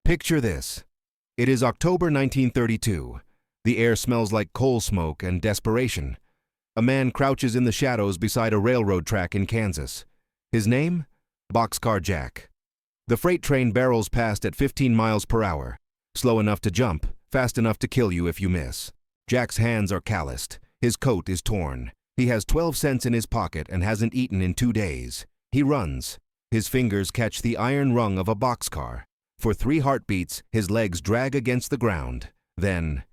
Picture this. It is October 1932. The air smells like coal smoke and desperation. A man crouches in the shadows beside a railroad track in Kansas. His name? Boxcar Jack. The freight train barrels past at 15 miles per hour, slow enough to jump, fast enough to kill you if you miss. Jack's hands are calloused. His coat is torn. He has 12 cents in his pocket and hasn't eaten in 2 days. He runs. His fingers catch the iron rung of a boxcar. For 3 heartbeats, his legs drag against the ground. Then,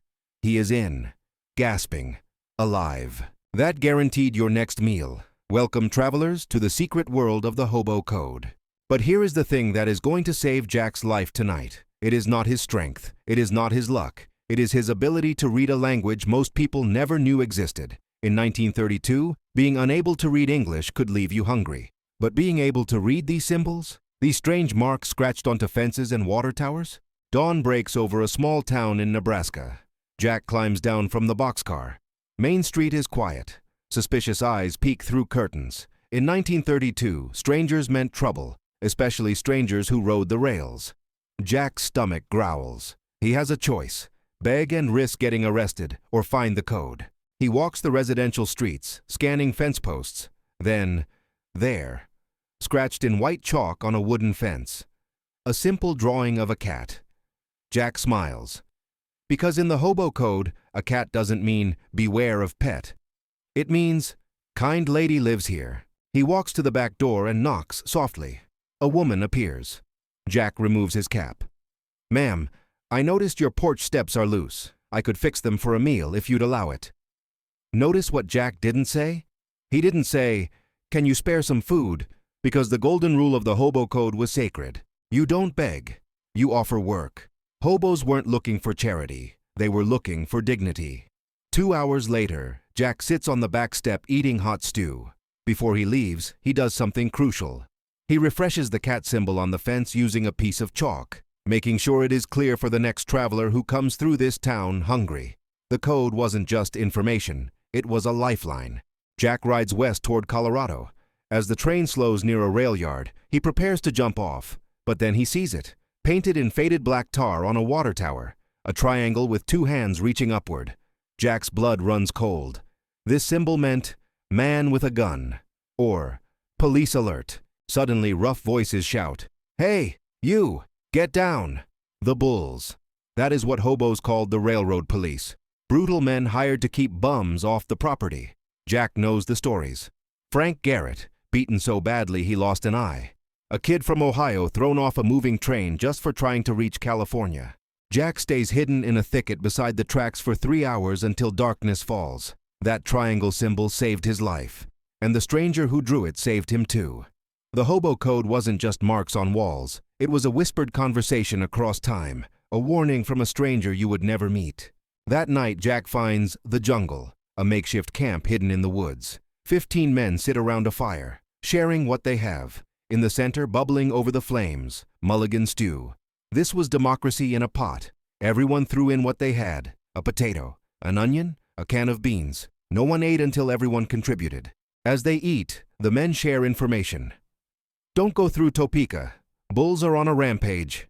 he is in, gasping, alive. That guaranteed your next meal. Welcome, travelers, to the secret world of the Hobo Code. But here is the thing that is going to save Jack's life tonight. It is not his strength. It is not his luck. It is his ability to read a language most people never knew existed. In 1932, being unable to read English could leave you hungry. But being able to read these symbols, these strange marks scratched onto fences and water towers? Dawn breaks over a small town in Nebraska. Jack climbs down from the boxcar. Main Street is quiet. Suspicious eyes peek through curtains. In 1932, strangers meant trouble, especially strangers who rode the rails. Jack's stomach growls. He has a choice: beg and risk getting arrested, or find the code. He walks the residential streets, scanning fence posts. Then, there, scratched in white chalk on a wooden fence, a simple drawing of a cat. Jack smiles. Because in the Hobo Code, a cat doesn't mean beware of pet. It means, kind lady lives here. He walks to the back door and knocks softly. A woman appears. Jack removes his cap. Ma'am, I noticed your porch steps are loose. I could fix them for a meal if you'd allow it. Notice what Jack didn't say? He didn't say, can you spare some food? Because the golden rule of the Hobo Code was sacred. You don't beg. You offer work. Hobos weren't looking for charity. They were looking for dignity. 2 hours later, Jack sits on the back step eating hot stew. Before he leaves, he does something crucial. He refreshes the cat symbol on the fence using a piece of chalk, making sure it is clear for the next traveler who comes through this town hungry. The code wasn't just information. It was a lifeline. Jack rides west toward Colorado. As the train slows near a rail yard, he prepares to jump off. But then he sees it, painted in faded black tar on a water tower, a triangle with 2 hands reaching upward. Jack's blood runs cold. This symbol meant, man with a gun, or police alert. Suddenly, rough voices shout, hey, you, get down. The bulls. That is what hobos called the railroad police. Brutal men hired to keep bums off the property. Jack knows the stories. Frank Garrett, beaten so badly he lost an eye. A kid from Ohio thrown off a moving train just for trying to reach California. Jack stays hidden in a thicket beside the tracks for 3 hours until darkness falls. That triangle symbol saved his life. And the stranger who drew it saved him too. The Hobo Code wasn't just marks on walls. It was a whispered conversation across time, a warning from a stranger you would never meet. That night, Jack finds the jungle, a makeshift camp hidden in the woods. 15 men sit around a fire, sharing what they have. In the center, bubbling over the flames, mulligan stew. This was democracy in a pot. Everyone threw in what they had: a potato, an onion, a can of beans. No one ate until everyone contributed. As they eat, the men share information. Don't go through Topeka. Bulls are on a rampage.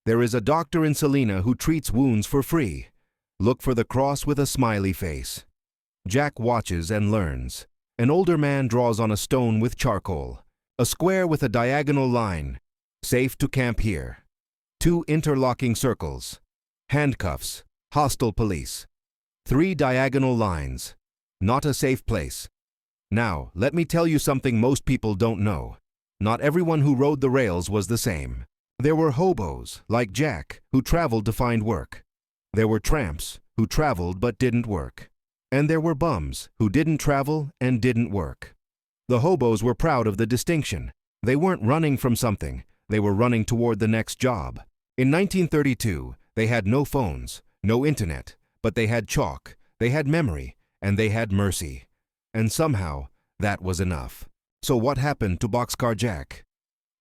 There is a doctor in Salina who treats wounds for free. Look for the cross with a smiley face. Jack watches and learns. An older man draws on a stone with charcoal. A square with a diagonal line. Safe to camp here. 2 interlocking circles. Handcuffs. Hostile police. 3 diagonal lines. Not a safe place. Now, let me tell you something most people don't know. Not everyone who rode the rails was the same. There were hobos, like Jack, who traveled to find work. There were tramps, who traveled but didn't work. And there were bums, who didn't travel and didn't work. The hobos were proud of the distinction. They weren't running from something. They were running toward the next job. In 1932, they had no phones, no internet, but they had chalk, they had memory, and they had mercy. And somehow, that was enough. So what happened to Boxcar Jack?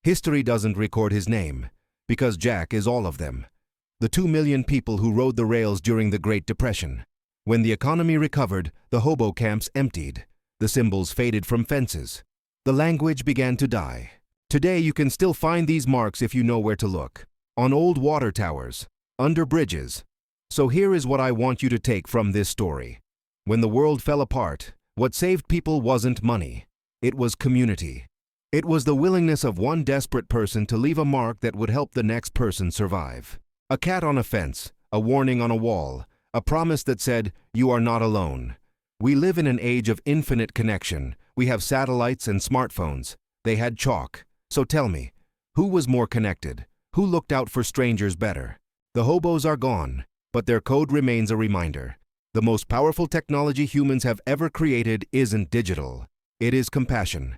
History doesn't record his name, because Jack is all of them. The 2 million people who rode the rails during the Great Depression. When the economy recovered, the hobo camps emptied. The symbols faded from fences. The language began to die. Today you can still find these marks if you know where to look. on old water towers, under bridges. So here is what I want you to take from this story. When the world fell apart, what saved people wasn't money. It was community. It was the willingness of one desperate person to leave a mark that would help the next person survive. A cat on a fence, a warning on a wall, a promise that said, "You are not alone." We live in an age of infinite connection. We have satellites and smartphones. They had chalk. So tell me, who was more connected? Who looked out for strangers better? The hobos are gone, but their code remains a reminder. The most powerful technology humans have ever created isn't digital. It is compassion.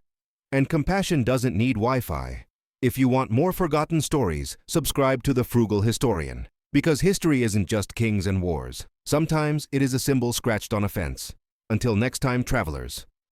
And compassion doesn't need Wi-Fi. If you want more forgotten stories, subscribe to the Frugal Historian. Because history isn't just kings and wars. Sometimes it is a symbol scratched on a fence. Until next time, travelers.